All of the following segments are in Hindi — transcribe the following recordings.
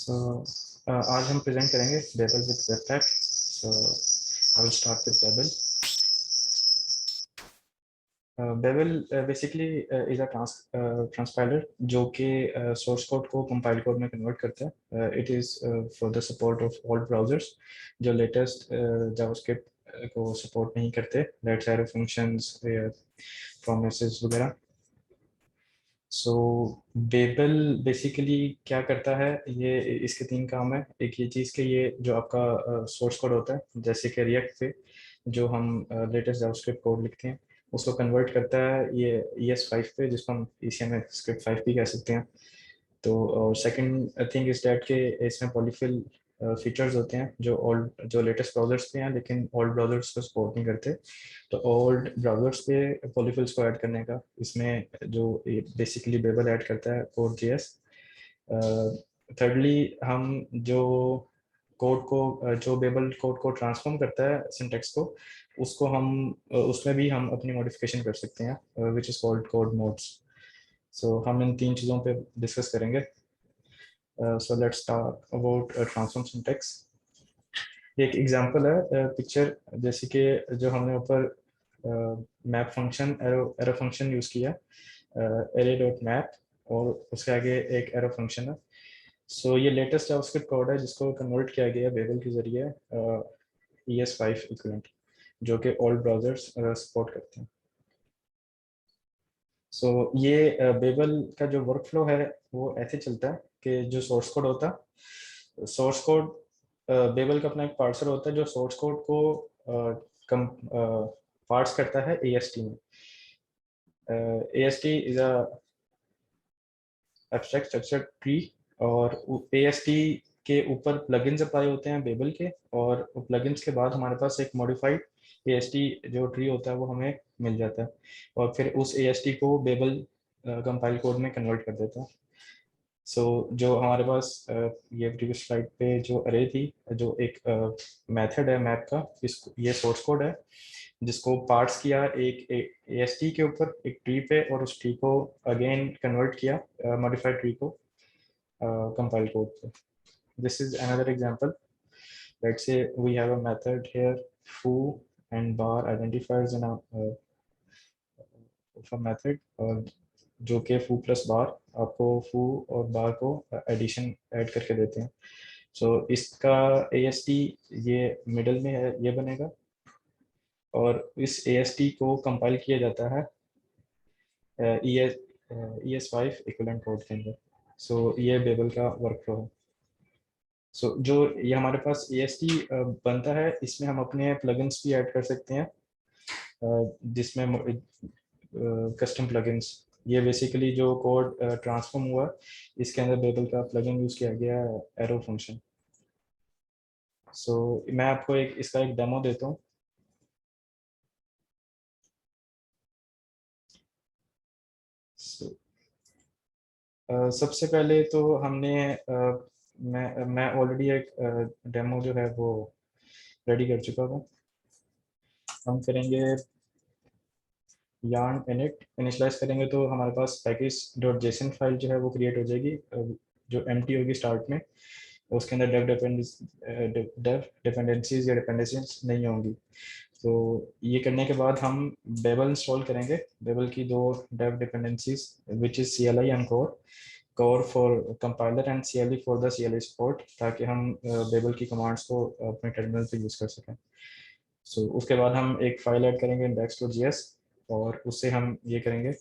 सो आज हम प्रेजेंट करेंगे Babel with webpack. So I will start with Babel. Babel basically is a transpiler जो कि सोर्स कोड को कंपाइल कोड में कन्वर्ट करता है। It is for the support of all browsers जो लेटेस्ट जावास्क्रिप्ट को सपोर्ट नहीं करते, लेट्स एरो फंक्शंस, प्रोमिसेस वगैरह। सो बेबल बेसिकली क्या करता है, ये इसके तीन काम है। एक ये चीज़ कि ये जो आपका सोर्स कोड होता है, जैसे कि रिएक्ट पे जो हम लेटेस्ट जावास्क्रिप्ट कोड लिखते हैं उसको कन्वर्ट करता है ये ES5 पे, जिसको हम ECML स्क्रिप्ट 5 भी कह सकते हैं। तो सेकंड थिंग इज डैट के इसमें पॉलीफिल फीचर्स होते हैं जो लेटेस्ट ब्राउजर्स पे हैं, लेकिन ओल्ड ब्राउजर्स को सपोर्ट नहीं करते। तो ओल्ड ब्राउजर्स पे पॉलीफिल्स को ऐड करने का इसमें जो बेसिकली बेबल ऐड करता है कोड JS। थर्डली हम जो कोड को जो बेबल कोड को ट्रांसफॉर्म करता है सिंटेक्स को, उसको हम उसमें भी हम अपनी मॉडिफिकेशन कर सकते हैं, which is called code mods. So हम इन तीन चीज़ों पे डिस्कस करेंगे। So let's talk about transform syntax. एक एग्जांपल है पिक्चर, जैसे कि जो हमने ऊपर map function arrow function use किया, एरे डॉट मैप, और उसके आगे एक एरो फंक्शन है। सो ये लेटेस्ट जावास्क्रिप्ट कोड है जिसको कन्वर्ट किया गया बेबल के जरिए ES5 इक्विवेलेंट, जो कि ओल्ड ब्राउजर्स सपोर्ट करते हैं। सो ये बेबल का जो वर्क फ्लो है वो ऐसे चलता है कि जो सोर्स कोड होता है, सोर्स कोड बेबल का अपना एक पार्सर होता है जो सोर्स कोड को कम पार्स करता है AST में। AST is a abstract structure tree, और AST के ऊपर प्लगइन्स अप्लाई होते हैं बेबल के, और प्लगइन्स के बाद हमारे पास एक मॉडिफाइड AST जो ट्री होता है वो हमें मिल जाता है, और फिर उस AST को बेबल कंपाइल कोड में कन्वर्ट कर देता है। सो जो हमारे पास ये प्रीवियस स्लाइड पे जो अरे थी, जो एक मेथड है मैप का, इसको ये सोर्स कोड है जिसको पार्ट्स किया एक AST के ऊपर एक ट्री पे, और उस ट्री को अगेन कन्वर्ट किया मॉडिफाइड ट्री को कंपाइल कोड पे। This is another example. Let's say we have a method here foo and bar identifiers in a method, और जो कि foo प्लस बार आपको foo और बार को एडिशन ऐड करके देते हैं। सो इसका AST ये मिडल में है, ये बनेगा, और इस AST को कंपाइल किया जाता है ES5 इक्विवेलेंट कोड के अंदर। सो ये बेबल का वर्क फ्लो है। सो जो ये हमारे पास AST बनता है, इसमें हम अपने प्लगइन्स भी ऐड कर सकते हैं, जिसमें कस्टम प्लगइन्स। ये बेसिकली जो कोड ट्रांसफॉर्म हुआ, इसके अंदर बेबल का प्लगइन यूज किया गया है, एरो फंक्शन। सो मैं आपको इसका एक डेमो देता हूँ। सबसे पहले तो हमने मैं ऑलरेडी एक डेमो जो है वो रेडी कर चुका हूँ। हम करेंगे yarn init, इनिशलाइज करेंगे तो हमारे पास पैकेज डॉट जेसन फाइल जो है वो क्रिएट हो जाएगी, जो एम्प्टी होगी स्टार्ट में। उसके अंदर डेव डिपेंडेंसीज या डिपेंडेंसीज नहीं होंगी। तो ये करने के बाद हम बेबल इंस्टॉल करेंगे, बेबल की दो dev dependencies, which is CLI and core for compiler and CLI for the CLI support, ताकि हम बेबल की कमांड्स को अपने टर्मिनल पे यूज कर सकें। सो उसके बाद हम एक फाइल ऐड करेंगे index.js, और उससे हम ये करेंगे,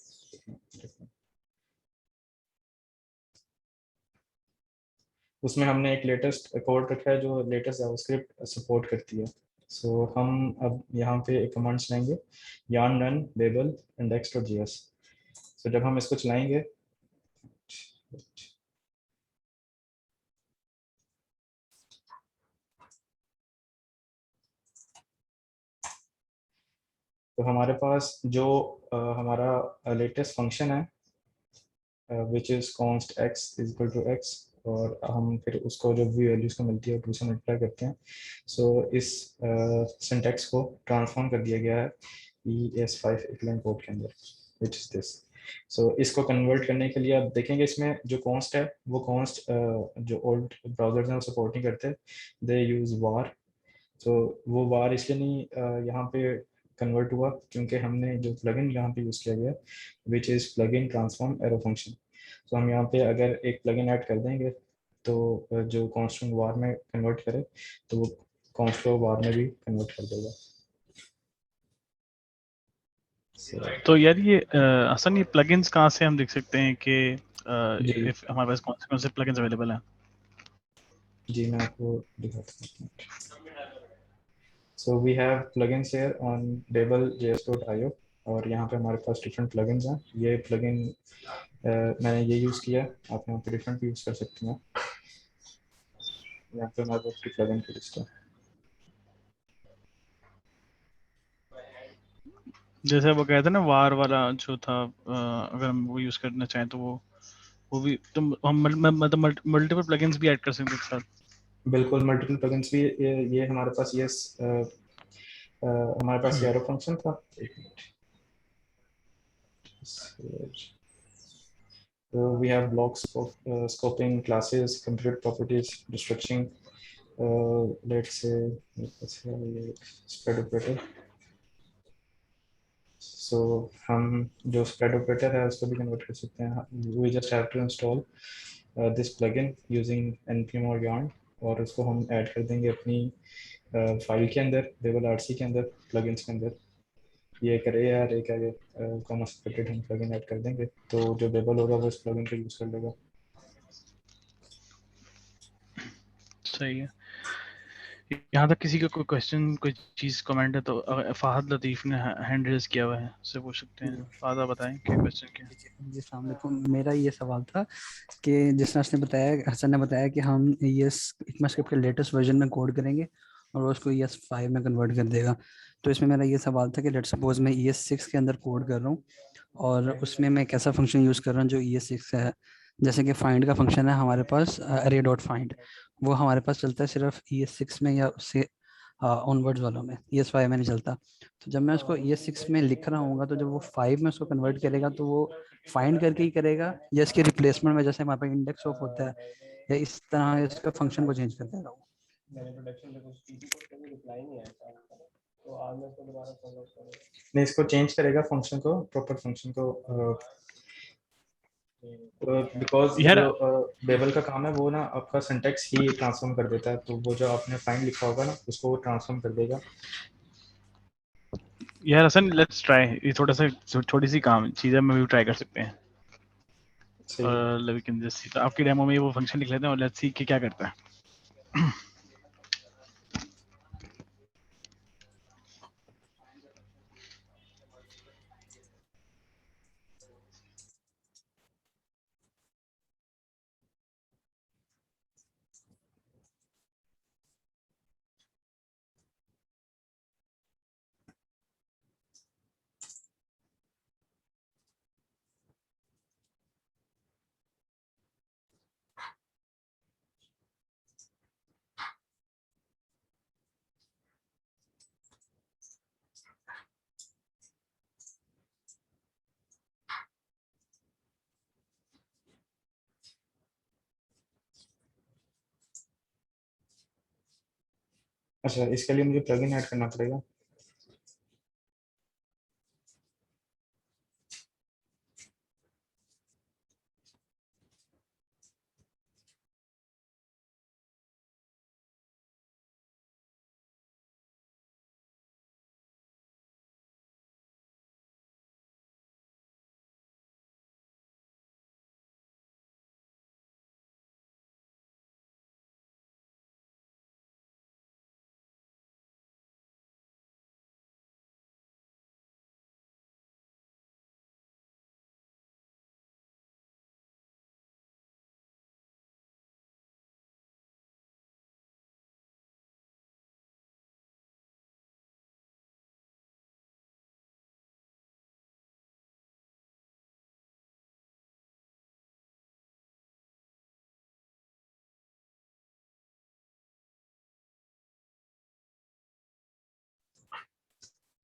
उसमें हमने एक लेटेस्ट कोड रखा है जो लेटेस्ट जावास्क्रिप्ट सपोर्ट करती है। सो हम अब यहाँ पे एक कमांड चलाएंगे yarn run babel index.js। सो जब हम इसको चलाएंगे तो हमारे पास जो हमारा लेटेस्ट फंक्शन है, which is const x is equal to x, और हम फिर उसको जो भी वैल्यूज को मिलती है 2 से मल्टीप्लाई करते हैं। सो इस सिंटेक्स को ट्रांसफॉर्म कर दिया गया है ES5 इक्विवेलेंट कोड के अंदर, विच इज दिस। सो इसको कन्वर्ट करने के लिए आप देखेंगे इसमें जो कॉन्स्ट है वो कॉन्स्ट जो ओल्ड ब्राउजर्स हैं वो सपोर्ट नहीं करते, दे यूज़ वार। तो वो वार इसलिए नहीं यहाँ पे कन्वर्ट हुआ क्योंकि हमने जो प्लगइन यहाँ पे यूज़ किया गया which is plugin transform arrow function. तो हम यहाँ पे अगर एक प्लगइन ऐड कर देंगे तो जो कॉन्स्टेंट वार में कन्वर्ट करे तो वो कॉन्स्टेंट वार में भी कन्वर्ट कर देगा। तो यार ये असन ये प्लगइन्स कहाँ से हम देख सकते हैं कि जी if हमारे पास कौन से प्लगइन्स अवेलेबल हैं? जी मैं आपको दिखाता हूँ। So we have plugins here on devel.js.io और यहाँ पे हमारे पास डिफरेंट प्लगइन्स हैं। ये प्लगइन मैंने ये यूज़ किया, आप यहाँ पे डिफरेंट यूज़ कर सकते हैं। यहाँ पे हमारे पास प्लगइन की लिस्ट है। जैसे वो कहते हैं ना वार वाला जो था, अगर हम वो यूज करना चाहें तो वो भी तो हम मतलब मल्टीपल प्लगइन्स भी ऐड कर सकते हैं एक साथ। बिल्कुल मल्टीपल प्लगइन्स भी ये हमारे पास ये हमारे पास एरो फंक्शन था। एक minute. So we have blocks of scoping, classes, compute properties, restriction. Let's say spread operator. So हम जो spread operator है उसको भी convert कर सकते हैं. We just have to install this plugin using npm और yarn और उसको हम ऐड कर देंगे अपनी फाइल के अंदर, devel.rc के अंदर, plugins के अंदर। ये करे यार, एक आगे कॉमा सेपरेटेड हम प्लगइन ऐड कर देंगे तो जो बेबल होगा वो इस प्लगइन को यूज कर लेगा। सही है। यहाँ तक किसी का कोई क्वेश्चन, कोई चीज कमेंट है तो फहद लतीफ ने हैंड रेज किया हुआ है, उससे पूछ सकते हैं। फहद आप बताएं क्या क्वेश्चन क्या? जी अस्सलाम वालेकुम। मेरा ये सवाल था कि जिस तरह ने बताया, हसन ने बताया कि हम ES इक्मास्क्रिप्ट के लेटेस्ट वर्जन में कोड करेंगे और वो उसको ES5 में कन्वर्ट कर देगा। तो इसमें मेरा ये सवाल था कि लेट्स सपोज मैं ES6 के अंदर कोड कर रहा हूँ और उसमें मैं कैसा फंक्शन यूज़ कर रहा हूँ जो ES6 है। जैसे कि फाइंड का फंक्शन है हमारे पास, अरे डॉट फाइंड, वो हमारे पास चलता है सिर्फ ES6 में या उससे ऑनवर्ड्स वालों में, ES5 में नहीं चलता। तो जब मैं उसको ES6 में लिख रहा हूँ तो जब वो 5 में उसको कन्वर्ट करेगा तो वो फाइंड करके ही करेगा या इसके रिप्लेसमेंट में जैसे हमारे पास इंडेक्स ऑफ होता है या इस तरह इसका फंक्शन को चेंज कर देगा वो? नहीं, इसको चेंज करेगा फंक्शन को, प्रॉपर फंक्शन को, बिकॉज यार जो बेबल का काम है वो ना आपका सिंटेक्स ही ट्रांसफॉर्म कर देता है, तो वो जो आपने फाइंड लिखा होगा ना उसको ट्रांसफॉर्म कर देगा। यार हसन लेट्स ट्राई, ये थोड़ा सा छोटी सी काम चीज़ है, मैं भी ट्राई कर सकते हैं। सही है। लेकिन जैसे आपकी डेमो में वो फंक्शन लिख लेते हैं और लेट्स सी कि क्या करता है। अच्छा, इसके लिए मुझे प्लगइन ऐड करना पड़ेगा।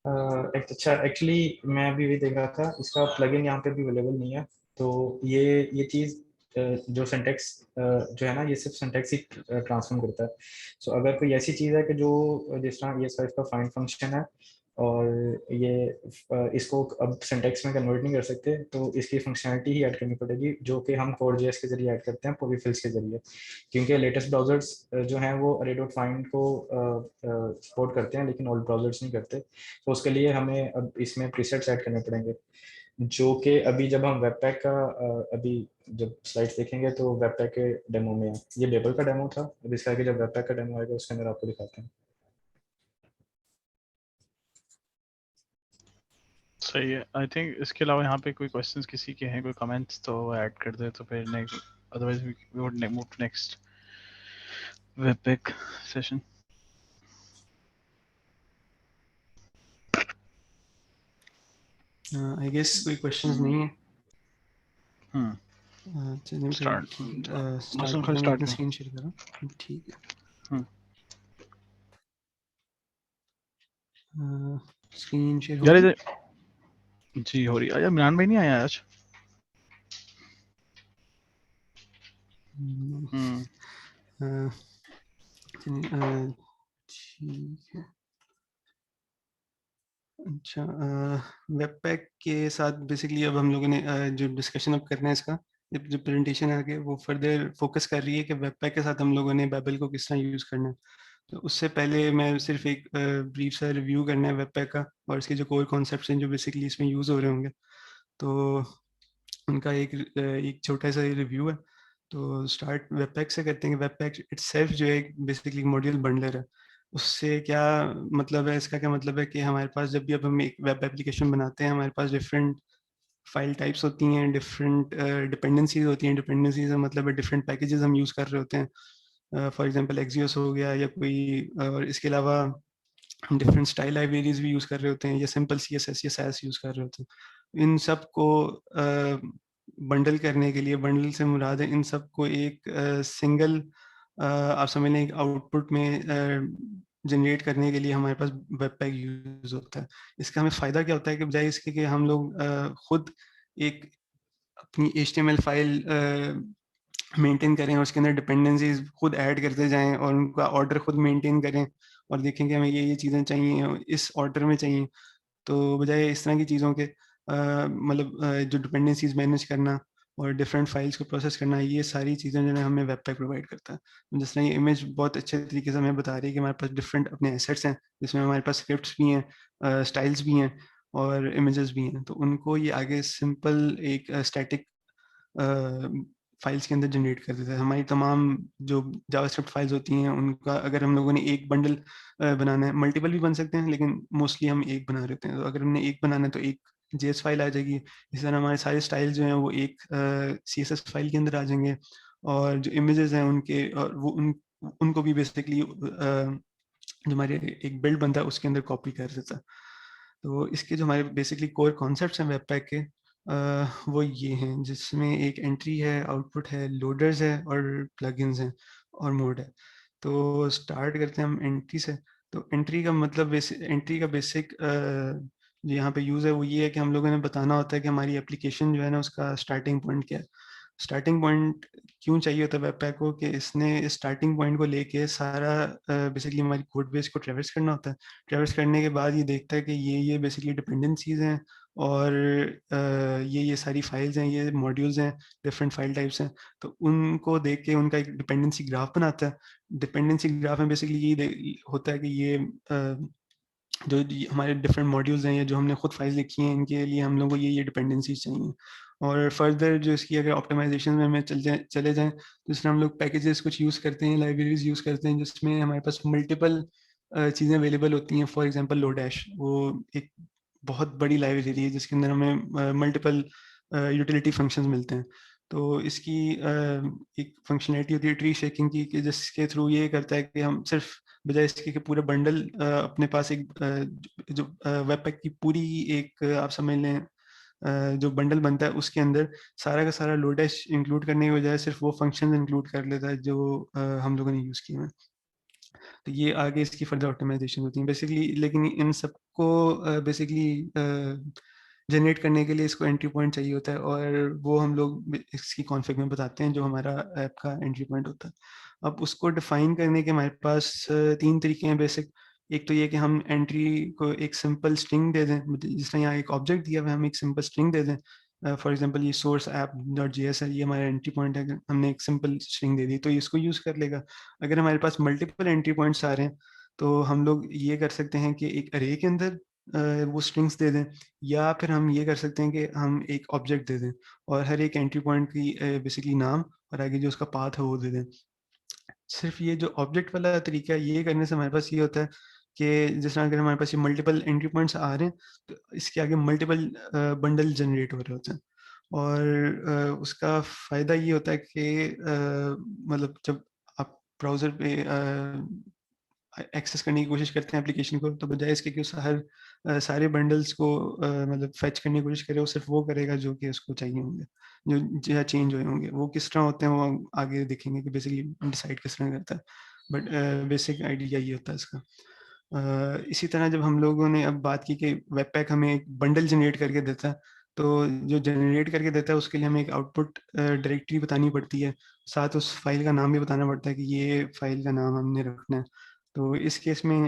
अच्छा, एक्चुअली मैं अभी भी देख रहा था, इसका प्लगइन यहाँ पे भी अवेलेबल नहीं है। तो ये चीज़ जो सिंटैक्स जो है ना, ये सिर्फ सिंटैक्स ही ट्रांसफॉर्म करता है। सो अगर कोई ऐसी चीज़ है कि जो जिस तरह ये इसका फाइंड फंक्शन है और ये इसको अब सिंटैक्स में कन्वर्ट नहीं कर सकते, तो इसकी फंक्शनैलिटी ही ऐड करनी पड़ेगी, जो कि हम कोड.js के जरिए ऐड करते हैं पॉलीफिल्स के जरिए। क्योंकि लेटेस्ट ब्राउजर्स जो हैं वो array.find को सपोर्ट करते हैं, लेकिन ओल्ड ब्राउजर्स नहीं करते। तो उसके लिए हमें अब इसमें प्रीसेट्स ऐड करने पड़ेंगे, जो कि अभी जब हम वेबपैक का अभी जब स्लाइड्स देखेंगे तो वेबपैक के डेमो में है। ये बेबल का डेमो था, अब इसका आगे जब वेबपैक का डेमो आएगा उसके अंदर आपको दिखाते हैं। सही है। आई थिंक इसके अलावा यहाँ पे कोई क्वेश्चंस किसी के हैं, कोई कमेंट्स तो ऐड कर दे, तो फिर next, otherwise we would move to next webpack session. I guess कोई क्वेश्चंस नहीं है। चलिए स्टार्ट स्टार्ट खाली स्टार्ट में स्क्रीन शेयर करो। ठीक है, स्क्रीन शेयर हो यार गई? इधर जी हो रही है। यार इमरान भाई नहीं आया आज। ठीक है। अच्छा, वेबपैक के साथ बेसिकली अब हम लोगों ने जो डिस्कशन अब करना है इसका, जो प्रेजेंटेशन है आगे, वो फर्दर फोकस कर रही है कि वेबपैक के साथ हम लोगों ने बेबल को किस तरह यूज़ करना है। तो उससे पहले मैं सिर्फ एक ब्रीफ सा रिव्यू करना है वेबपैक का और इसके जो कोर कॉन्सेप्ट्स हैं जो बेसिकली इसमें यूज़ हो रहे होंगे, तो उनका एक छोटा सा रिव्यू है। तो स्टार्ट वेबपैक से करते हैं। वेबपैक इटसेल्फ जो है बेसिकली मॉड्यूल बंडलर है। उससे क्या मतलब है, इसका क्या मतलब है कि हमारे पास जब भी अब हम एक वेब एप्लीकेशन बनाते हैं, हमारे पास डिफरेंट फाइल टाइप्स होती हैं, डिफरेंट डिपेंडेंसीज होती हैं। डिपेंडेंसीज का मतलब है डिफरेंट पैकेजेस हम यूज़ कर रहे होते हैं। फॉर एग्जांपल एक्सियोस हो गया या कोई, और इसके अलावा हम डिफरेंट स्टाइल लाइब्रेरीज भी यूज़ कर रहे होते हैं, या सिंपल CSS या SAS यूज़ कर रहे होते हैं। इन सब को बंडल करने के लिए, बंडल से मुराद है इन सब को एक सिंगल आप समझ लें एक आउटपुट में जनरेट करने के लिए हमारे पास वेबपैक यूज़ होता है। इसका हमें फ़ायदा क्या होता है कि बजाय इसके कि हम लोग खुद एक अपनी HTML फाइल मेंटेन करें और उसके अंदर डिपेंडेंसीज खुद ऐड करते जाएं और उनका ऑर्डर खुद मेंटेन करें और देखें कि हमें ये चीज़ें चाहिए, इस ऑर्डर में चाहिए, तो बजाय इस तरह की चीज़ों के मतलब जो डिपेंडेंसीज मैनेज करना और डिफरेंट फाइल्स को प्रोसेस करना, ये सारी चीज़ें जो है हमें वेबपैक प्रोवाइड करता है। जिस तरह ये इमेज बहुत अच्छे तरीके से हमें बता रही है कि हमारे पास डिफरेंट अपने एसेट्स हैं, जिसमें हमारे पास स्क्रिप्ट्स भी हैं, स्टाइल्स भी हैं और इमेजेस भी हैं। तो उनको ये आगे सिंपल एक स्टैटिक फाइल्स के अंदर जनरेट कर देता है। हमारी तमाम जो जावास्क्रिप्ट फाइल्स होती हैं उनका अगर हम लोगों ने एक बंडल बनाना है, मल्टीपल भी बन सकते हैं लेकिन मोस्टली हम एक बना रहे होते हैं। तो अगर हमने एक बनाना है तो एक JS फाइल आ जाएगी। इस तरह हमारे सारे स्टाइल जो हैं वो एक CSS फाइल के अंदर आ जाएंगे और जो इमेजेस हैं उनके और वो उनको भी बेसिकली जो हमारे एक बिल्ड बनता है उसके अंदर कॉपी कर देता है। तो इसके जो हमारे बेसिकली कोर कॉन्सेप्ट्स हैं वेबपैक के, वो ये हैं, जिसमें एक एंट्री है, आउटपुट है, लोडर्स है और प्लगइन्स हैं और मोड है। तो स्टार्ट करते हैं हम एंट्री से। तो एंट्री का मतलब एंट्री का बेसिक जो यहाँ पे यूज़ है वो ये है कि हम लोगों ने बताना होता है कि हमारी एप्लीकेशन जो है ना उसका स्टार्टिंग पॉइंट क्या है। स्टार्टिंग पॉइंट क्यों चाहिए होता है वेबपैक को कि इसने स्टार्टिंग पॉइंट को लेके सारा बेसिकली हमारी कोड बेस को ट्रैवर्स करना होता है। ट्रैवर्स करने के बाद ये देखता है कि ये बेसिकली डिपेंडेंसीज हैं और ये सारी फाइल्स हैं, ये मॉड्यूल्स हैं, डिफरेंट फाइल टाइप्स हैं। तो उनको देख के उनका एक डिपेंडेंसी ग्राफ बनाता है। डिपेंडेंसी ग्राफ में बेसिकली ये होता है कि ये जो हमारे डिफरेंट मॉड्यूल्स हैं या जो हमने खुद फाइल लिखी हैं, इनके लिए हम लोग को ये डिपेंडेंसीज चाहिए। और फर्दर जो इसकी अगर ऑप्टिमाइजेशन में हमें चले जाएं तो इसमें हम लोग पैकेजेस कुछ यूज़ करते हैं, लाइब्रेरीज यूज़ करते हैं जिसमें हमारे पास मल्टीपल चीज़ें अवेलेबल होती हैं। फॉर एग्जांपल लोडैश, वो एक बहुत बड़ी लाइब्रेरी है जिसके अंदर हमें मल्टीपल यूटिलिटी फंक्शंस मिलते हैं। तो इसकी एक फंक्शनैलिटी होती है ट्री शेकिंग की, कि जिसके थ्रू ये करता है कि हम सिर्फ बजाय इसके कि पूरे बंडल अपने पास एक जो वेबपैक की पूरी एक आप समझ लें जो बंडल बनता है उसके अंदर सारा का सारा लोडैश इंक्लूड करने की बजाय सिर्फ वो फंक्शन इंक्लूड कर लेता है जो हम लोगों ने यूज़ किए हैं। तो ये आगे इसकी फर्दर ऑप्टिमाइजेशन होती है बेसिकली। लेकिन इन सबको बेसिकली जनरेट करने के लिए इसको एंट्री पॉइंट चाहिए होता है, और वो हम लोग इसकी कॉन्फ़िग में बताते हैं जो हमारा ऐप का एंट्री पॉइंट होता है। अब उसको डिफाइन करने के हमारे पास 3 तरीके हैं बेसिक। एक तो ये कि हम एंट्री को एक सिंपल स्ट्रिंग दे दें, जिस तरह यहाँ एक ऑब्जेक्ट दिया हुआ है, हम एक सिंपल स्ट्रिंग दे दें। फॉर एग्जांपल ये सोर्स ऐप डॉट जेएस है, ये हमारा एंट्री पॉइंट है, हमने एक सिंपल स्ट्रिंग दे दी तो ये इसको यूज़ कर लेगा। अगर हमारे पास मल्टीपल एंट्री पॉइंट्स आ रहे हैं तो हम लोग ये कर सकते हैं कि एक अरे के अंदर वो स्ट्रिंग्स दे दें, या फिर हम ये कर सकते हैं कि हम एक ऑब्जेक्ट दे दें और हर एक एंट्री पॉइंट की बेसिकली नाम और आगे जो उसका पाथ है वो दे दें। सिर्फ ये जो ऑब्जेक्ट वाला तरीका है, ये करने से हमारे पास ये होता है कि जिस तरह अगर हमारे पास ये मल्टीपल एंट्री पॉइंट्स आ रहे हैं तो इसके आगे मल्टीपल बंडल जनरेट हो रहे होते हैं। और उसका फ़ायदा ये होता है कि मतलब जब आप ब्राउज़र पे एक्सेस करने की कोशिश करते हैं एप्लीकेशन को, तो बजाय इसके कि उस सारे बंडल्स को मतलब फेच करने की कोशिश करे, वो सिर्फ वो करेगा जो कि उसको चाहिए होंगे, जो चेंज हुए होंगे। वो किस तरह होते हैं वो हम आगे देखेंगे कि बेसिकली डिसाइड किस तरह करता है, बट बेसिक आइडिया ये होता है इसका। इसी तरह जब हम लोगों ने अब बात की कि वेब पैक हमें एक बंडल जनरेट करके देता है, तो जो जनरेट करके देता है उसके लिए हमें एक आउटपुट डायरेक्टरी बतानी पड़ती है, साथ उस फाइल का नाम भी बताना पड़ता है कि ये फाइल का नाम हमने रखना है। तो इस केस में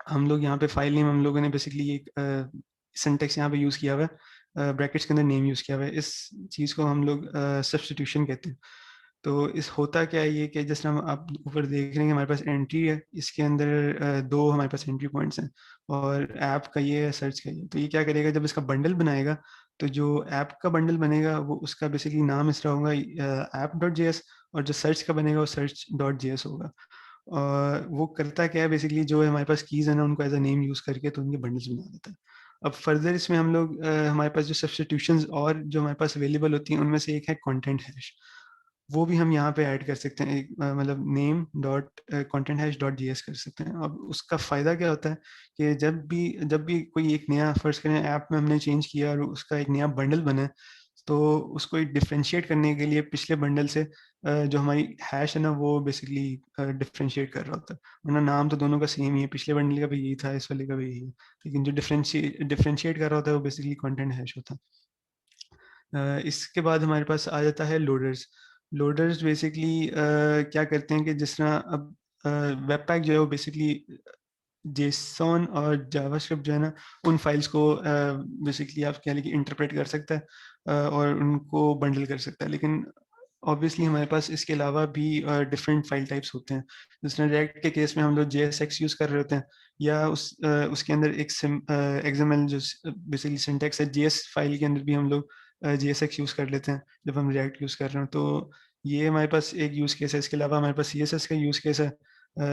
हम लोग यहाँ पे फाइल नेम हम लोगों ने बेसिकली एक सिंटेक्स यहाँ पे यूज़ किया हुआ है, ब्रैकेट्स के अंदर नेम यूज़ किया हुआ है। इस चीज़ को हम लोग सब्स्टिट्यूशन कहते हैं। तो इस होता क्या है ये कि जिस तरह आप ऊपर देख रहे हैं हमारे पास एंट्री है, इसके अंदर 2 हमारे पास एंट्री पॉइंट्स हैं और ऐप का ये है, सर्च का ये। तो ये क्या करेगा, जब इसका बंडल बनाएगा तो जो ऐप का बंडल बनेगा वो उसका बेसिकली नाम इस तरह होगा app.js, और जो सर्च का बनेगा वो search.js होगा। और वो करता क्या है बेसिकली, जो है हमारे पास कीज़ है ना उनको एज अ नेम यूज़ करके तो उनके बंडल्स बना देता है। अब फर्दर इसमें हम लोग हमारे पास जो सब्स्टिट्यूशंस और जो हमारे पास अवेलेबल होती हैं उनमें से एक है कंटेंट हैश। वो भी हम यहाँ पे ऐड कर सकते हैं, एक मतलब name dot content hash dot JS कर सकते हैं। अब उसका फ़ायदा क्या होता है कि जब भी कोई एक नया फर्ज करें ऐप में हमने चेंज किया और उसका एक नया बंडल बना है, तो उसको डिफ्रेंशिएट करने के लिए पिछले बंडल से जो हमारी हैश है ना वो बेसिकली डिफ्रेंशिएट कर रहा होता है। वरना नाम तो दोनों का सेम ही है, पिछले बंडल का भी यही था, इस वाले का भी यही है, लेकिन जो डिफ्रेंशिएट कर रहा होता है वो बेसिकली कंटेंट हैश होता है। इसके बाद हमारे पास आ जाता है लोडर्स। लोडर्स बेसिकली क्या करते हैं कि जिस तरह अब वेब पैक जो है वो बेसिकली जेसॉन और जावास्क्रिप्ट जो है ना उन फाइल्स को बेसिकली आप कह लें कि इंटरप्रेट कर सकता है और उनको बंडल कर सकता है। लेकिन ऑब्वियसली हमारे पास इसके अलावा भी डिफरेंट फाइल टाइप्स होते हैं। जिस तरह रिएक्ट के केस में हम लोग JSX यूज़ कर रहे होते हैं, या उसके अंदर एक XML जो बेसिकली सिंटैक्स है, JS फाइल के अंदर भी हम लोग JSX यूज़ कर लेते हैं जब हम रिएक्ट यूज़ कर रहे हो। तो ये हमारे पास एक यूज़ केस है। इसके अलावा हमारे पास CSS का यूज़ केस है,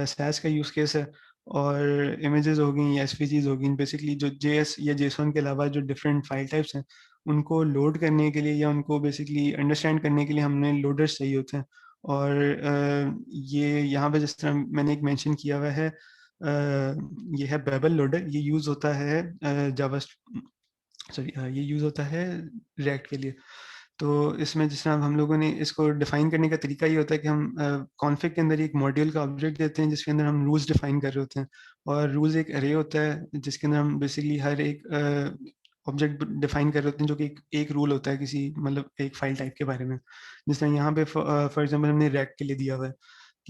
SAS का यूज़ केस है, और इमेजेस हो गई या SVGs हो गई। बेसिकली जो JS या JSON के अलावा जो डिफरेंट फाइल टाइप्स हैं उनको लोड करने के लिए या उनको बेसिकली अंडरस्टैंड करने के लिए हमने लोडर्स चाहिए होते हैं। और ये यहाँ पे जिस तरह मैंने एक मेंशन किया हुआ है, ये है बेबल लोडर। ये यूज़ होता है ये यूज़ होता है रिएक्ट के लिए। तो इसमें जिस तरह हम लोगों ने इसको डिफाइन करने का तरीका ये होता है कि हम कॉन्फ़िग के अंदर एक मॉड्यूल का ऑब्जेक्ट देते हैं जिसके अंदर हम रूल्स डिफाइन कर रहे होते हैं, और रूल्स एक अरे होता है जिसके अंदर हम बेसिकली हर एक ऑब्जेक्ट डिफाइन कर रहे होते हैं जो कि एक रूल होता है किसी मतलब एक फाइल टाइप के बारे में। जिस तरह यहाँ पे फॉर एग्जांपल हमने रैक के लिए दिया हुआ है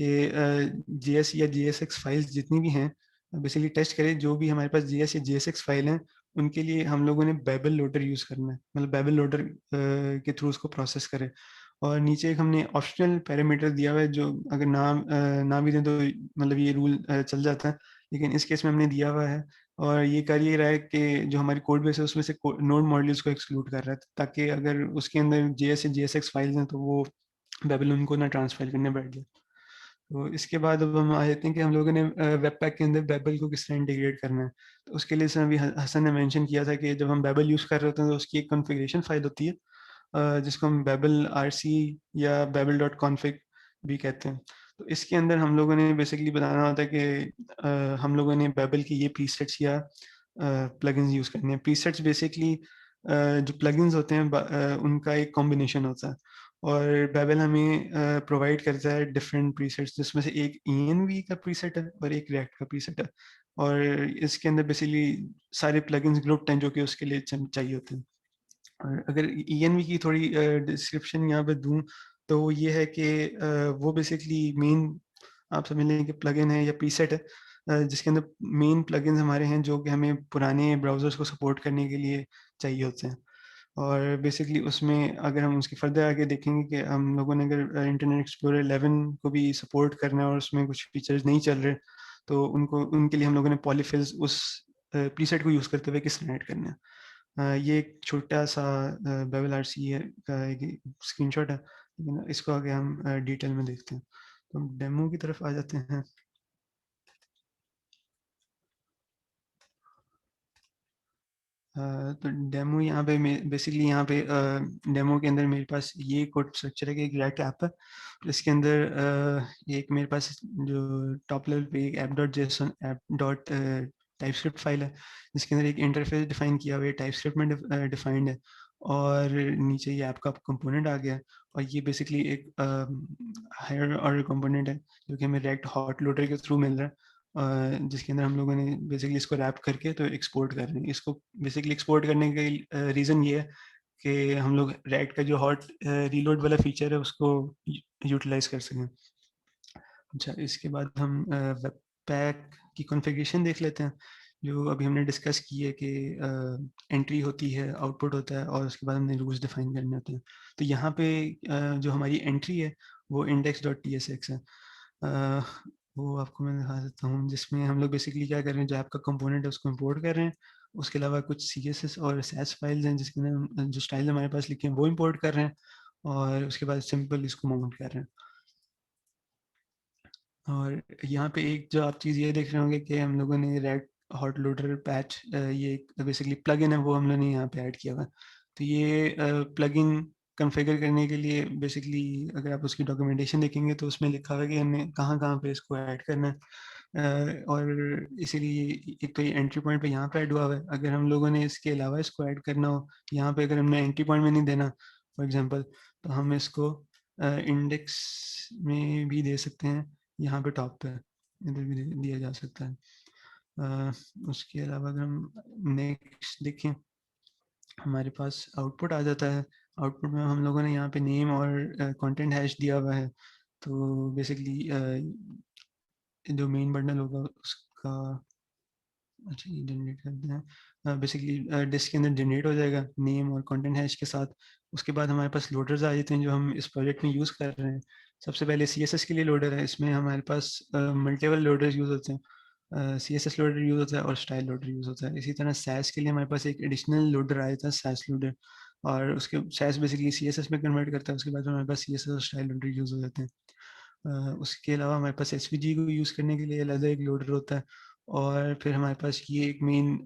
कि JS या JSX फाइल्स जितनी भी हैं बेसिकली टेस्ट करें, जो भी हमारे पास JS या JSX फाइल हैं उनके लिए हम लोगों ने बेबल लोडर यूज़ करना है, मतलब बेबल लोडर के थ्रू उसको प्रोसेस करें। और नीचे एक हमने ऑप्शनल पैरामीटर दिया हुआ है जो अगर ना भी दें तो मतलब ये रूल चल जाता है, लेकिन इस केस में हमने दिया हुआ है। और ये कर ये रहा है कि जो हमारी कोड बेस है उसमें से नोड मॉड्यूल्स को एक्सक्लूड कर रहा है, ताकि अगर उसके अंदर JS या JSX फाइल्स हैं तो वो बेबल उनको ना ट्रांसफर करने बैठ जाए। तो इसके बाद अब हम आ जाते हैं कि हम लोगों ने वेब पैक के अंदर बेबल को किस तरह इंटीग्रेट करना है। तो उसके लिए सर अभी हसन ने मेंशन किया था कि जब हम बेबल यूज़ कर रहे होते हैं तो उसकी एक कॉन्फ़िगरेशन फाइल होती है जिसको हम बेबल RC या bevel.config भी कहते हैं। तो इसके अंदर हम लोगों ने बेसिकली बताना होता है कि हम लोगों ने बेबल के ये प्रीसेट्स या प्लगइन्स यूज़ करने हैं। प्रीसेट्स बेसिकली जो प्लगइन्स होते हैं उनका एक कॉम्बिनेशन होता है, और बेबल हमें प्रोवाइड करता है डिफरेंट प्रीसेट्स, जिसमें से एक ENV का प्रीसेट है और एक React का प्रीसेट है। और इसके अंदर बेसिकली सारे प्लगइन्स ग्रुप्ड हैं जो कि उसके लिए चाहिए होते हैं। और अगर ENV की थोड़ी डिस्क्रिप्शन यहाँ पे दूँ तो वो ये है कि वो बेसिकली मेन आप समझ लें कि प्लगइन है या प्रीसेट है, जिसके अंदर मेन प्लगइन्स हमारे हैं जो कि हमें पुराने ब्राउज़र्स को सपोर्ट करने के लिए चाहिए होते हैं। और बेसिकली उसमें अगर हम उसके फर्दर आगे देखेंगे कि हम लोगों ने अगर इंटरनेट एक्सप्लोरर 11 को भी सपोर्ट करना है और उसमें कुछ फीचर्स नहीं चल रहे, तो उनके लिए हम लोगों ने पॉलीफिल्स उस प्रीसेट को यूज़ करते हुए किस तरह ऐड करना है। ये एक छोटा सा बेबल आरसी है का एक स्क्रीनशॉट है, लेकिन इसको आगे हम डिटेल में देखते हैं। तो हम डेमो की तरफ आ जाते हैं। तो डेमो यहाँ पे बेसिकली यहाँ पे डेमो के अंदर मेरे पास ये कोड स्ट्रक्चर है कि एक रिएक्ट ऐप है। इसके अंदर एक मेरे पास जो टॉप लेवल पे एक app.json app.typescript फाइल है, जिसके अंदर एक इंटरफेस डिफाइन किया हुआ है, टाइपस्क्रिप्ट में डिफाइंड है, और नीचे ये ऐप का कंपोनेंट आ गया है। और ये बेसिकली एक हायर ऑर्डर कंपोनेंट है जो कि हमें रिएक्ट हॉट लोडर के थ्रू मिल रहा है, जिसके अंदर हम लोगों ने बेसिकली इसको रैप करके तो एक्सपोर्ट कर रहे हैं। इसको बेसिकली एक्सपोर्ट करने का रीज़न ये है कि हम लोग रिएक्ट का जो हॉट रीलोड वाला फीचर है उसको यूटिलाइज कर सकें। अच्छा, इसके बाद हम वेब पैक की कॉन्फ़िगरेशन देख लेते हैं, जो अभी हमने डिस्कस की है कि एंट्री होती है, आउटपुट होता है, और उसके बाद हमने रूल्स डिफाइन करने होते हैं। तो यहाँ पे जो हमारी एंट्री है वो index.tsx है। वो आपको मैं दिखा देता हूँ, जिसमें हम लोग बेसिकली क्या कर रहे हैं, जो आपका कंपोनेंट है उसको इंपोर्ट कर रहे हैं। उसके अलावा कुछ CSS और SAS फाइल्स हैं जिसके अंदर जो स्टाइल हमारे पास लिखे हैं वो इंपोर्ट कर रहे हैं, और उसके बाद सिंपल इसको माउंट कर रहे हैं। और यहाँ पे एक जो आप चीज़ ये देख रहे होंगे कि हम लोगों ने रेड हॉट लोडर पैच, ये बेसिकली प्लगइन है, वो हम लोगों ने यहाँ पे ऐड किया हुआ है। तो ये प्लगइन कॉन्फ़िगर करने के लिए बेसिकली अगर आप उसकी डॉक्यूमेंटेशन देखेंगे तो उसमें लिखा हुआ है कि हमने कहाँ-कहाँ पे इसको ऐड करना है। और इसीलिए एक तो ये एंट्री पॉइंट पे यहाँ पे ऐड हुआ हुआ है। अगर हम लोगों ने इसके अलावा इसको ऐड करना हो, यहाँ पे अगर हमने एंट्री पॉइंट में नहीं देना फॉर एग्जांपल, तो हम इसको इंडेक्स में भी दे सकते हैं, यहाँ पे टॉप पे इधर भी दिया जा सकता है। उसके अलावा अगर हम नेक्स्ट देखें, हमारे पास आउटपुट आ जाता है। आउटपुट में हम लोगों ने यहाँ पे नेम और कंटेंट हैश दिया हुआ है। तो बेसिकली जो मेन बंडल होगा उसका, अच्छा ये जनरेट करते हैं, बेसिकली डिस्क के अंदर जनरेट हो जाएगा नेम और कंटेंट हैश के साथ। उसके बाद हमारे पास लोडर्स आ जाते हैं जो हम इस प्रोजेक्ट में यूज़ कर रहे हैं। सबसे पहले CSS के लिए लोडर है, इसमें हमारे पास मल्टीपल लोडर्स यूज़ होते हैं। CSS लोडर यूज़ होता है और स्टाइल लोडर यूज़ होता है। इसी तरह SAS के लिए हमारे पास एक एडिशनल लोडर आया था, SAS लोडर, और उसके SAS बेसिकली CSS में कन्वर्ट करता है। उसके बाद हमारे पास CSS और स्टाइल लोडर यूज़ हो जाते हैं। उसके अलावा हमारे पास SVG को यूज़ करने के लिए अलग एक लोडर होता है। और फिर हमारे पास ये एक मेन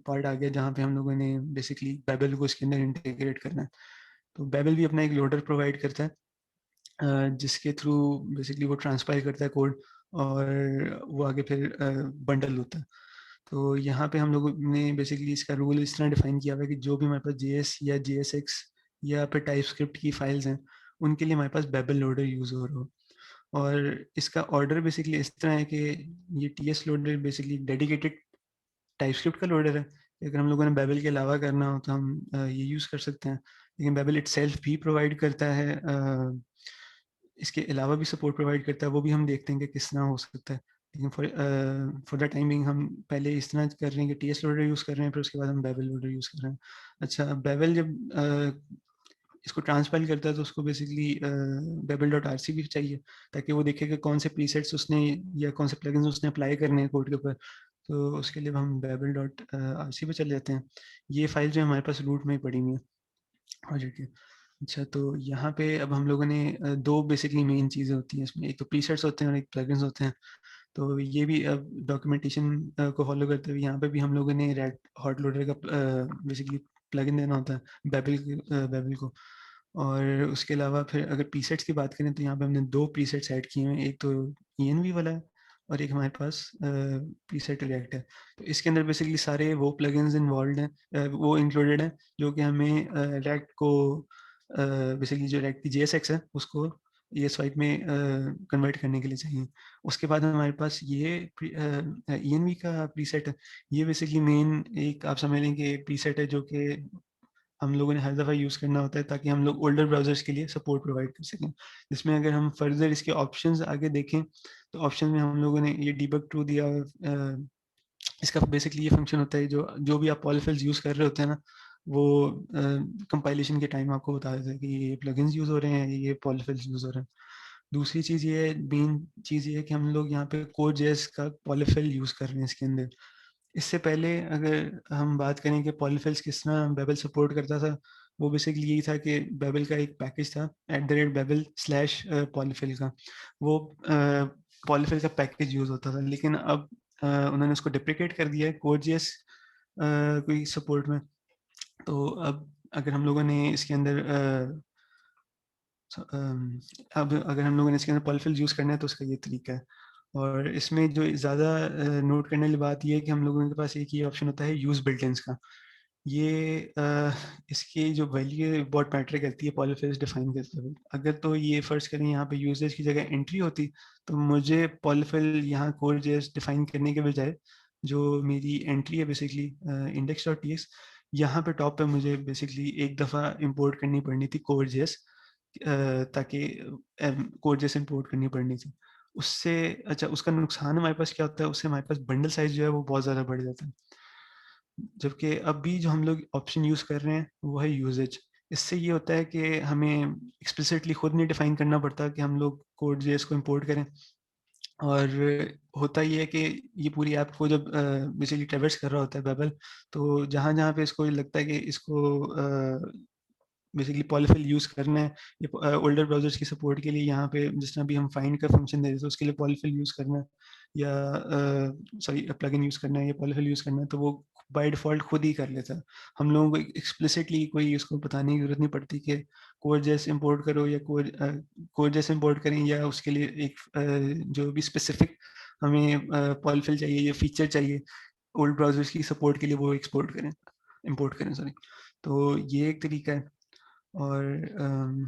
पार्ट आ गया जहाँ पे हम लोगों ने बेसिकली बेबल को इसके अंदर इंटीग्रेट करना है। तो बेबल भी अपना एक लोडर प्रोवाइड करता है, जिसके थ्रू बेसिकली वो ट्रांसपाइल करता है कोड, और वो आगे फिर बंडल होता है। तो यहाँ पे हम लोगों ने बेसिकली इसका रूल इस तरह डिफाइन किया हुआ है कि जो भी हमारे पास JS या JSX या फिर टाइपस्क्रिप्ट की फाइल्स हैं, उनके लिए हमारे पास बेबल लोडर यूज़ हो रहा हो। और इसका ऑर्डर बेसिकली इस तरह है कि ये TS loader basically dedicated TypeScript का लोडर है। अगर हम लोगों ने बेबल के अलावा करना हो तो हम ये यूज़ कर सकते हैं, लेकिन बेबल इटसेल्फ भी प्रोवाइड करता है, इसके अलावा भी सपोर्ट प्रोवाइड करता है, वो भी हम देखते हैं कि किस तरह हो सकता है। लेकिन फॉर द टाइमिंग हम पहले इस तरह कर रहे हैं कि TS लोडर यूज़ कर रहे हैं, फिर उसके बाद हम बेबल लोडर यूज़ कर रहे हैं। अच्छा, बेबल जब इसको ट्रांसपाइल करता है तो उसको बेसिकली bevel.rc भी चाहिए, ताकि वो देखे कि कौन से प्रीसेट्स उसने या कौन से प्लगइन्स उसने अप्लाई करने हैं कोड के ऊपर। तो उसके लिए हम bevel.rc पे चले जाते हैं। ये फाइल जो हमारे पास रूट में ही पड़ी हुई है प्रोजेक्ट के। अच्छा, तो यहाँ पे अब हम लोगों ने दो बेसिकली मेन चीज़ें होती हैं इसमें, एक तो प्रीसेट्स होते हैं और एक प्लगइन्स होते हैं। तो ये भी अब डॉक्यूमेंटेशन को फॉलो करते हुए यहाँ पे भी हम लोगों ने रेड हॉट लोडर का बेसिकली प्लगइन देना होता है बेबल को। और उसके अलावा फिर अगर प्रीसेट्स की बात करें तो यहाँ पे हमने दो प्रीसेट्स ऐड किए हैं, एक तो ENV वाला है और एक हमारे पास प्रीसेट रिएक्ट है। तो इसके अंदर बेसिकली सारे वो प्लगइन्स इन्वॉल्व हैं, वो इंक्लूडेड हैं जो कि हमें रिएक्ट को बेसिकली जो डायरेक्टली JSX है उसको ES5 में कन्वर्ट करने के लिए चाहिए। उसके बाद हमारे पास ये ENV का प्रीसेट है। ये बेसिकली मेन एक आप समझ लें कि प्रीसेट है जो कि हम लोगों ने हर दफ़ा यूज़ करना होता है ताकि हम लोग ओल्डर ब्राउज़र्स के लिए सपोर्ट प्रोवाइड कर सकें। जिसमें अगर हम फर्दर इसके ऑप्शंस आगे देखें तो ऑप्शन में हम लोगों ने ये डीबग टू दिया हुआ इसका बेसिकली ये फंक्शन होता है जो भी आप पॉलीफिल्स यूज़ कर रहे होते हैं ना वो कंपाइलेशन के टाइम आपको बता देता है कि ये प्लगइन्स यूज़ हो रहे हैं, ये पॉलीफिल्स यूज़ हो रहे हैं। दूसरी चीज़ ये है, मेन चीज़ ये है कि हम लोग यहाँ पे Core.js का पॉलीफिल यूज़ कर रहे हैं इसके अंदर। इससे पहले अगर हम बात करें कि पॉलीफिल्स किस तरह बेबल सपोर्ट करता था, वो बेसिकली यही था कि बेबल का एक पैकेज था @bevel/polyfill का। वो पॉलीफिल का पैकेज यूज़ होता था, लेकिन अब उन्होंने उसको डिप्रिकेट कर दिया है Core.js कोई सपोर्ट में। तो अब अगर हम लोगों ने इसके अंदर अब अगर हम लोगों ने इसके अंदर पॉलीफिल यूज़ करना है तो उसका ये तरीका है। और इसमें जो ज़्यादा नोट करने वाली बात ये है कि हम लोगों के पास एक ये ऑप्शन होता है यूज़ बिल्ट-इन्स का। ये इसकी जो वैल्यू है बहुत मैटर करती है पॉलीफिल्स डिफाइन करते हुए। अगर तो ये फ़र्ज़ करें यहाँ पे यूसेज की जगह एंट्री होती तो मुझे पॉलीफिल यहाँ Core.js डिफाइन करने के बजाय जो मेरी एंट्री है बेसिकली index.txt यहाँ पे टॉप पे मुझे बेसिकली एक दफ़ा इंपोर्ट करनी पड़नी थी Core.js ताकि Core.js इंपोर्ट करनी पड़नी थी। उससे अच्छा उसका नुकसान हमारे पास क्या होता है, उससे हमारे पास बंडल साइज़ जो है वो बहुत ज़्यादा बढ़ जाता है। जबकि अभी जो हम लोग ऑप्शन यूज़ कर रहे हैं वो है यूसेज। इससे ये होता है कि हमें एक्सप्लिसिटली खुद नहीं डिफाइन करना पड़ता कि हम लोग Core.js को इंपोर्ट करें। और होता ये है कि ये पूरी ऐप को जब बेसिकली ट्रैवर्स कर रहा होता है बेबल, तो जहाँ-जहाँ पे इसको लगता है कि इसको बेसिकली पॉलीफिल यूज़ करना है, ये ओल्डर ब्राउज़र्स की सपोर्ट के लिए यहाँ पे जिस तरह अभी हम फाइंड का फंक्शन दे रहे थे उसके लिए पॉलीफिल यूज़ करना है या सॉरी प्लगइन यूज़ करना है या पॉलीफिल यूज़ करना है तो वो बाय डिफ़ॉल्ट खुद ही कर लेता है। हम लोगों को एक्सप्लिसिटली कोई उसको बताने की ज़रूरत नहीं पड़ती कि Core.js इंपोर्ट करो या Core.js इंपोर्ट करें या उसके लिए एक जो भी स्पेसिफिक हमें पॉलीफिल चाहिए या फीचर चाहिए ओल्ड ब्राउज़र्स की सपोर्ट के लिए वो इंपोर्ट करें सॉरी। तो ये एक तरीका है। और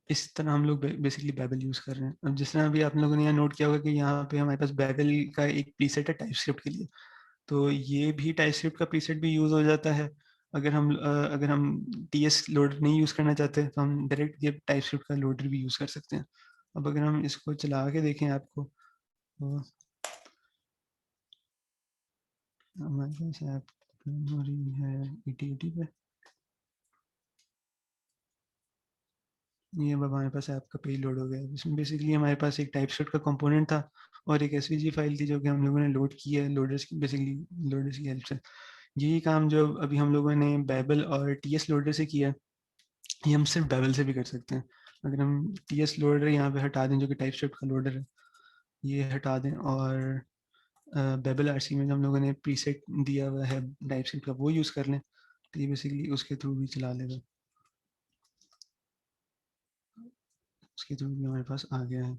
इस तरह हम लोग बेसिकली बेबल यूज़ कर रहे हैं। अब जिस तरह अभी आप लोगों ने यहाँ नोट किया होगा कि यहाँ पे हमारे पास बेबल का एक प्रीसेट है टाइपस्क्रिप्ट के लिए। तो ये भी टाइपस्क्रिप्ट का प्रीसेट भी यूज़ हो जाता है। अगर हम TS लोडर नहीं यूज़ करना चाहते तो हम डायरेक्ट ये टाइपस्क्रिप्ट का लोडर भी यूज़ कर सकते हैं। अब अगर हम इसको चला के देखें आपको तो हमारे पास ऐप हो रही है ET80 पे। ये अब हमारे पास ऐप का पेज लोड हो गया है। इसमें बेसिकली हमारे पास एक टाइपस्क्रिप्ट का कंपोनेंट था और एक SVG फाइल थी जो कि हम लोगों ने लोड की है लोडर्स की बेसिकली लोडर्स की हेल्प से। यही काम जो अभी हम लोगों ने बेबल और TS लोडर से किया है, ये हम सिर्फ बेबल से भी कर सकते हैं। अगर हम TS लोडर यहाँ पे हटा दें जो कि टाइपस्क्रिप्ट का लोडर है, ये हटा दें और बेबल RC में जो हम लोगों ने प्रीसेट दिया हुआ है टाइपस्क्रिप्ट का वो यूज़ कर लें तो ये बेसिकली उसके थ्रू भी चला लेगा। उसके थ्रू भी हमारे पास आ गया है।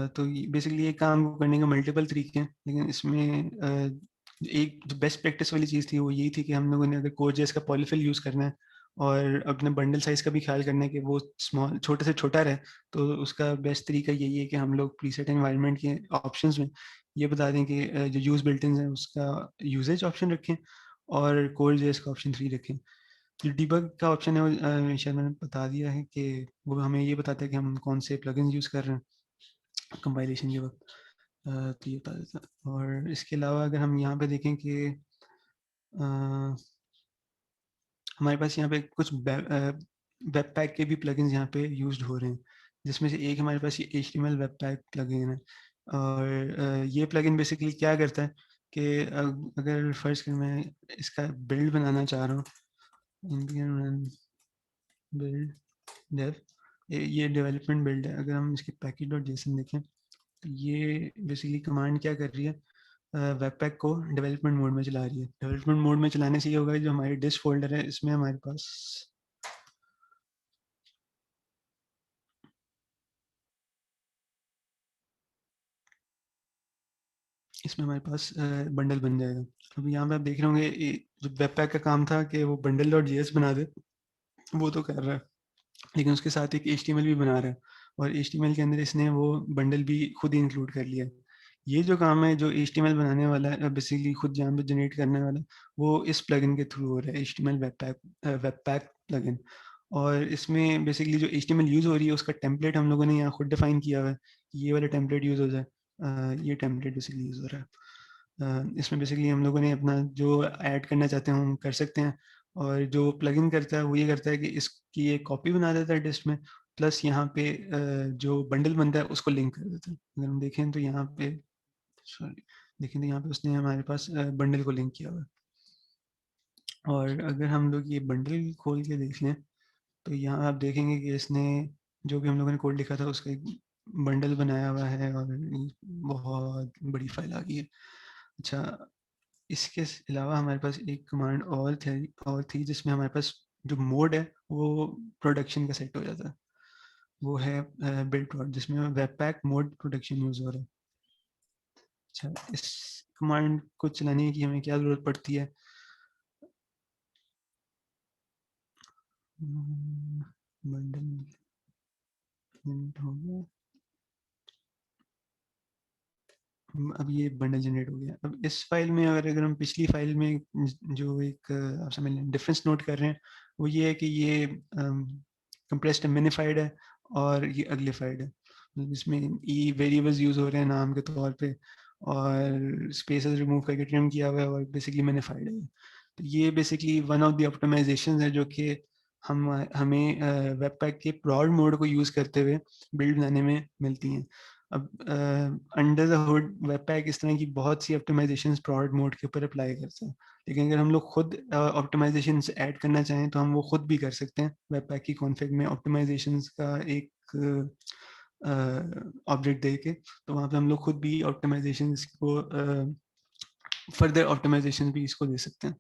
तो बेसिकली ये काम करने के मल्टीपल तरीके हैं, लेकिन इसमें एक जो बेस्ट प्रैक्टिस वाली चीज़ थी वो यही थी कि हम लोगों ने अगर Core.js का पॉलीफिल यूज़ करना है और अपने बंडल साइज़ का भी ख्याल करना है कि वो छोटे से छोटा रहे, तो उसका बेस्ट तरीका यही है कि हम लोग प्रीसेट एनवायरनमेंट के ऑप्शंस में ये बता दें कि जो यूज़ बिल्ट-इन्स हैं उसका यूसेज ऑप्शन रखें और Core.js का ऑप्शन 3 रखें। जो डिबग का ऑप्शन है वो शायद मैंने बता दिया है कि वो हमें ये बताता है कि हम कौन से प्लगइन्स यूज़ कर रहे हैं कंपाइलेशन के वक्त। तो ये बता देता है। और इसके अलावा अगर हम यहाँ पे देखें कि हमारे पास यहाँ पे कुछ वेब पैक के भी प्लगइन्स यहाँ पे यूज्ड हो रहे हैं, जिसमें से एक हमारे पास ये HTML वेब पैक प्लगइन है। और ये प्लगइन बेसिकली क्या करता है कि अगर फर्स्ट करें मैं इसका बिल्ड बनाना चाह रहा हूँ बिल्ड डेव, ये डेवलपमेंट बिल्ड है। अगर हम इसके package.json देखें तो ये बेसिकली कमांड क्या कर रही है, वेब पैक को डेवलपमेंट मोड में चला रही है। डेवलपमेंट मोड में चलाने से ये होगा जो हमारी डिस्क फोल्डर है इसमें हमारे पास बंडल बन जाएगा। अब यहाँ पे आप देख रहे होंगे जो वेब पैक का काम था कि वो bundle.js बना दे वो तो कर रहा है, लेकिन उसके साथ एक HTML भी बना रहा है, और HTML के अंदर इसने वो बंडल भी खुद ही इंक्लूड कर लिया है। ये जो काम है जो HTML बनाने वाला है, बेसिकली खुद जहाँ पे जनरेट करने वाला, वो इस प्लगइन के थ्रू हो रहा है, HTML वेबपैक प्लगइन। और इसमें बेसिकली जो HTML यूज़ हो रही है उसका टेम्पलेट हम लोगों ने यहाँ खुद डिफाइन किया हुआ है, ये वाला टेम्पलेट यूज़ हो जाए, ये टेम्पलेट बेसिकली यूज़ हो रहा है। इसमें बेसिकली हम लोगों ने अपना जो ऐड करना चाहते हैं हम कर सकते हैं, और जो प्लगइन करता है वो ये करता है कि इसकी एक कॉपी बना देता है डिस्क में, प्लस यहाँ पे जो बंडल बनता है उसको लिंक कर देता है। अगर हम देखें तो यहाँ पे, सॉरी, देखें तो यहाँ पे उसने हमारे पास बंडल को लिंक किया हुआ है। और अगर हम लोग ये बंडल खोल के देख लें तो यहाँ आप देखेंगे कि इसने जो भी हम लोगों ने कोड लिखा था उसका एक बंडल बनाया हुआ है, और बहुत बड़ी फाइल आ गई है। अच्छा, इसके अलावा हमारे पास एक कमांड और थी जिसमें हमारे पास जो मोड है वो प्रोडक्शन का सेट हो जाता है, वो है बिल्ड प्रोड, जिसमें वेबपैक मोड प्रोडक्शन यूज हो रहा है। अच्छा, इस कमांड को चलाने की हमें क्या जरूरत पड़ती है? बंडल हो गया, अब ये बंडल जनरेट हो गया। अब इस फाइल में अगर हम पिछली फाइल में जो एक आप समझ लें डिफरेंस नोट कर रहे हैं, वो ये है कि ये कंप्रेस्ड मिनिफाइड है और ये अगलिफाइड है। मतलब इसमें ई वेरिएबल्स यूज हो रहे हैं नाम के तौर पे, और स्पेसेस रिमूव करके ट्रिम किया हुआ है, और बेसिकली मिनिफाइड है। तो ये basically one of the optimisations है जो कि हमें वेबपैक के प्रॉड मोड को यूज करते हुए बिल्ड बनाने में मिलती हैं। अब अंडर द हुड वेबपैक इस तरह की बहुत सी ऑप्टिमाइजेशंस प्रॉड मोड के ऊपर अप्लाई करते हैं, लेकिन अगर हम लोग खुद ऑप्टिमाइजेशंस ऐड करना चाहें तो हम वो खुद भी कर सकते हैं। वेबपैक की कॉन्फ़िग में ऑप्टिमाइजेशंस का एक ऑब्जेक्ट दे के, तो वहाँ पे हम लोग खुद भी ऑप्टिमाइजेशंस को फर्दर ऑप्टिमाइजेशन भी इसको दे सकते हैं।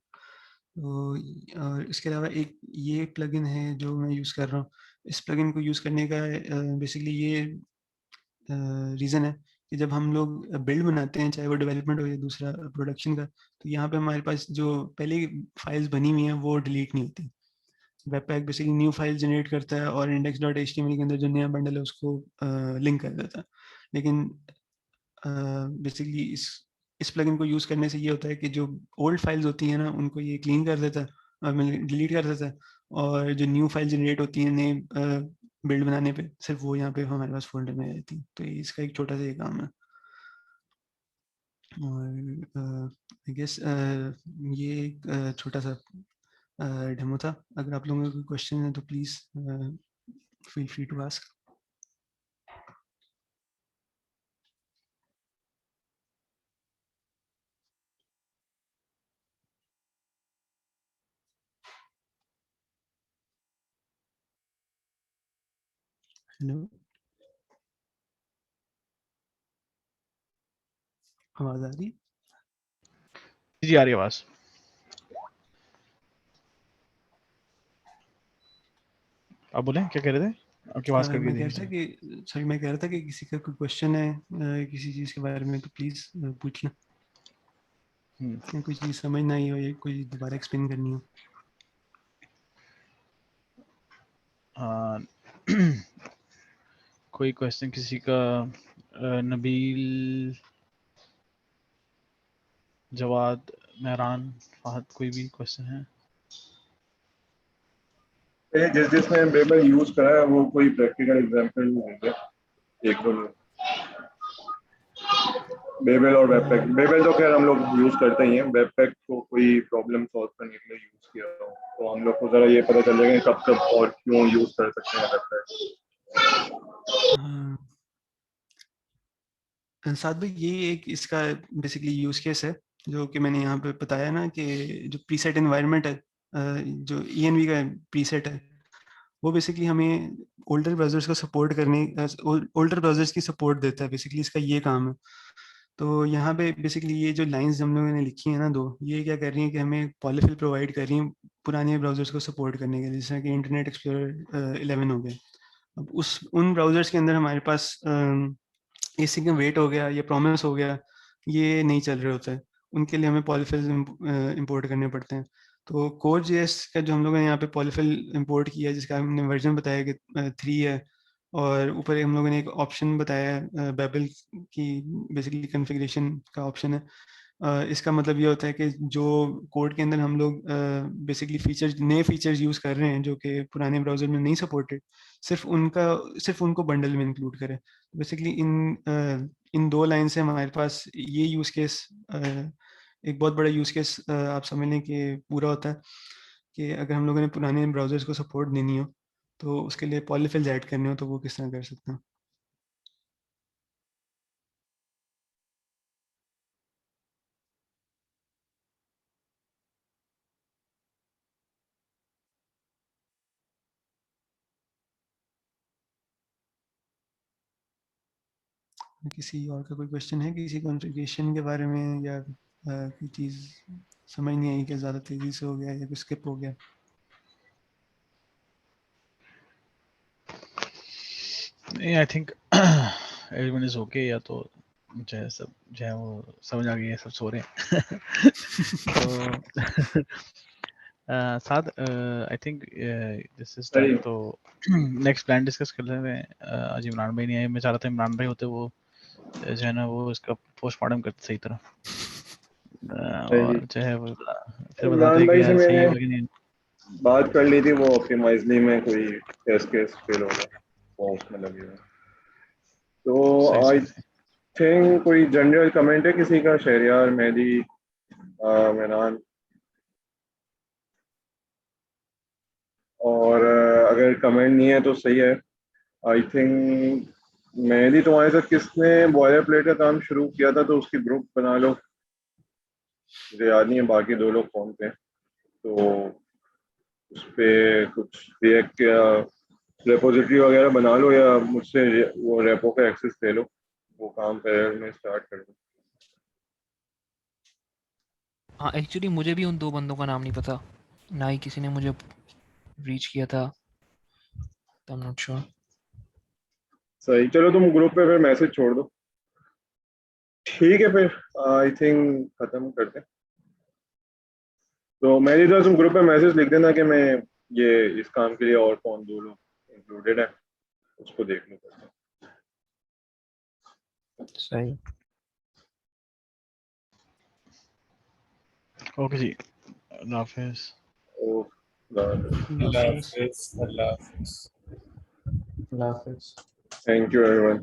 तो और इसके अलावा एक ये प्लगइन है जो मैं यूज़ कर रहा हूँ। इस प्लगइन को यूज़ करने का बेसिकली ये रीज़न है कि जब हम लोग बिल्ड बनाते हैं, चाहे वो डेवलपमेंट हो या दूसरा प्रोडक्शन का, तो यहाँ पे हमारे पास जो पहले फाइल्स बनी हुई हैं वो डिलीट नहीं होती। Webpack basically new file generate करता है और index.html के अंदर जो नया बंडल है उसको लिंक कर देता है। लेकिन बेसिकली इस प्लगइन को यूज़ करने से ये होता है कि जो ओल्ड फाइल्स होती हैं ना उनको ये क्लीन कर देता है, डिलीट कर देता है, और जो न्यू फाइल जनरेट होती हैं नए बिल्ड बनाने पे, सिर्फ वो यहाँ पे हमारे पास फोल्डर में रहती है। तो इसका एक छोटा सा ये काम है। और आई गेस ये एक छोटा सा डेमो था। अगर आप लोगों को कोई क्वेश्चन है तो please feel free to ask. Hello, आवाज़ आ रही है? जी आ रही है आवाज। आप बोले क्या कह रहे थे? आपकी आवाज कट गई मैं थी कह बीच रहा था में। कि सॉरी, मैं कह रहा था कि किसी का कोई क्वेश्चन है किसी चीज़ के बारे में तो प्लीज़ पूछना, हम्म, या कोई चीज़ समझ ना आई हो या कोई दोबारा एक्सप्लेन करनी हो। आ, कोई क्वेश्चन किसी का? नबील, जवाद, मेहरान, फहद, कोई भी क्वेश्चन है? जिसने बेबल यूज करा है वो कोई प्रैक्टिकल एग्जांपल देंगे एक दो लोग। बेबल और वेबपैक, बेबल तो खैर हम लोग यूज करते ही हैं, वेबपैक को कोई प्रॉब्लम सॉल्व करने के लिए यूज किया हो तो हम लोग को जरा ये पता चल जाएगा कब कब और क्यों यूज कर सकते हैं वेबपैक। साथ भाई ये एक इसका बेसिकली यूज केस है जो कि मैंने यहाँ पे बताया ना कि जो प्रीसेट एनवायरनमेंट है, जो ENV का प्रीसेट है, वो बेसिकली हमें ओल्डर ब्राउजर्स को सपोर्ट करने, ओल्डर ब्राउजर्स की सपोर्ट देता है। बेसिकली इसका ये काम है। तो यहाँ पे बेसिकली ये जो लाइंस हम लोगों ने लिखी है ना दो, ये क्या कर रही हैं कि हमें पॉलीफिल प्रोवाइड कर रही हैं पुराने ब्राउजर्स को सपोर्ट करने के लिए, जैसे कि इंटरनेट एक्सप्लोरर 11 हो गया। अब उन ब्राउजर्स के अंदर हमारे पास एसिंक वेट हो गया या प्रॉमिस हो गया, ये नहीं चल रहे होते हैं, उनके लिए हमें पॉलीफिल्स इंपोर्ट करने पड़ते हैं। तो Core.js का जो हम लोगों ने यहाँ पे पॉलीफिल इंपोर्ट किया है, जिसका हमने वर्जन बताया कि 3 है, और ऊपर हम लोगों ने एक ऑप्शन बताया है बेबल की बेसिकली कॉन्फ़िगरेशन का ऑप्शन है। इसका मतलब ये होता है कि जो कोड के अंदर हम लोग बेसिकली नए फीचर्स यूज़ कर रहे हैं जो कि पुराने ब्राउज़र में नहीं सपोर्टेड, सिर्फ उनको बंडल में इंक्लूड करें। बेसिकली इन 2 लाइन से हमारे पास ये यूज़ केस एक बहुत बड़ा यूज़ केस आप समझ लें कि पूरा होता है कि अगर हम लोगों ने पुराने ब्राउज़र्स को सपोर्ट देनी हो तो उसके लिए पॉलीफिल्स ऐड करने हो तो वो किस तरह कर सकते हैं। किसी और का कोई क्वेश्चन है किसी कॉन्फ़िगरेशन के बारे में, या कोई चीज़ समझ नहीं आई कि ज़्यादा तेज़ी से हो गया या कुछ स्किप हो गया? नहीं, I think everyone is okay, या तो जो है सब जो है वो समझ आ गई है, सब सो रहे हैं। तो साथ I think this is time, तो नेक्स्ट प्लान डिस्कस कर लेते हैं। आज इमरान भाई नहीं आए, मैं चाह रहा था इमरान भाई होते, वो जो है ना वो इसका पोस्टमार्टम करते सही तरह, और जो है वो फिर बताते इमरान कि भाई से यार सही मैंने हुआ कि नहीं। बात कर ली थी, वो ऑप्टिमाइजली में कोई टेस्ट केस फेल हो गया, वो उसमें लगे हुए हैं। तो सही आई सही। थिंक कोई जनरल कमेंट है किसी का? शहरियार, मेहदी, मेनान, और अगर कमेंट नहीं है तो सही है। आई थिंक मेहदी, तुम्हारे साथ किसने बॉयलर प्लेट का काम शुरू किया था, तो उसकी ग्रुप बना लो। मुझे याद नहीं है बाकी 2 लोग कौन थे, तो उस पर कुछ रिएक्ट या रेपोजिटरी वगैरह बना लो, या मुझसे वो रेपो का एक्सेस ले लो, वो काम पैरेलल में स्टार्ट कर दो। हाँ, एक्चुअली मुझे भी उन 2 बंदों का नाम नहीं पता, ना ही किसी ने मुझे रीच किया था, तो आई एम नॉट श्योर। सही, चलो तुम ग्रुप पे फिर मैसेज छोड़ दो। ठीक है, फिर आई थिंक खत्म करते हैं। तो मेरी तरह तुम ग्रुप पे मैसेज लिख देना कि मैं ये इस काम के लिए और कौन 2 लोग इंक्लूडेड है, उसको देख लो। सही। ओके जी, अल्लाह हाफिज़। अल्लाह हाफिज़, अल्लाह हाफिज़, अल्लाह हाफिज़। Thank you everyone.